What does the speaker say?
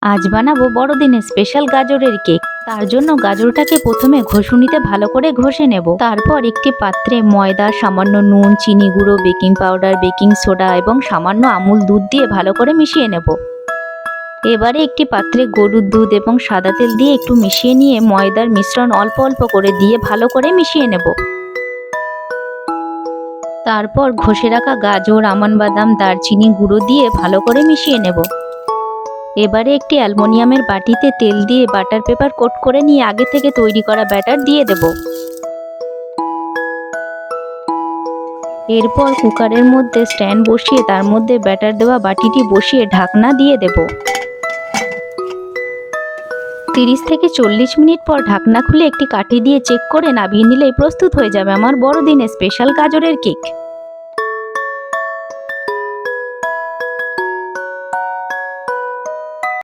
আজ বানাবো বড়দিনের স্পেশাল গাজরের কেক। তার জন্য গাজরটাকে প্রথমে ঘষুনিতে ভালো করে ঘষে নেব। তারপর একটি পাত্রে ময়দা, সামান্য নুন, চিনি গুঁড়ো, বেকিং পাউডার, বেকিং সোডা এবং সামান্য আমুল দুধ দিয়ে ভালো করে মিশিয়ে নেব। এবারে একটি পাত্রে গরুর দুধ এবং সাদা তেল দিয়ে একটু মিশিয়ে নিয়ে ময়দার মিশ্রণ অল্প অল্প করে দিয়ে ভালো করে মিশিয়ে নেব। তারপর ঘষে রাখা গাজর, আমন্ড বাদাম, দারচিনি গুঁড়ো দিয়ে ভালো করে মিশিয়ে নেব। এবারে একটি অ্যালুমিনিয়ামের বাটিতে তেল দিয়ে বাটার পেপার কোট করে নিয়ে আগে থেকে তৈরি করা ব্যাটার দিয়ে দেব। এরপর কুকারের মধ্যে স্ট্যান্ড বসিয়ে তার মধ্যে ব্যাটার দেওয়া বাটিটি বসিয়ে ঢাকনা দিয়ে দেব। 30 থেকে 40 মিনিট পর ঢাকনা খুলে একটি কাঠি দিয়ে চেক করে নামিয়ে নিলেই প্রস্তুত হয়ে যাবে আমার বড়দিনের স্পেশাল গাজরের কেক।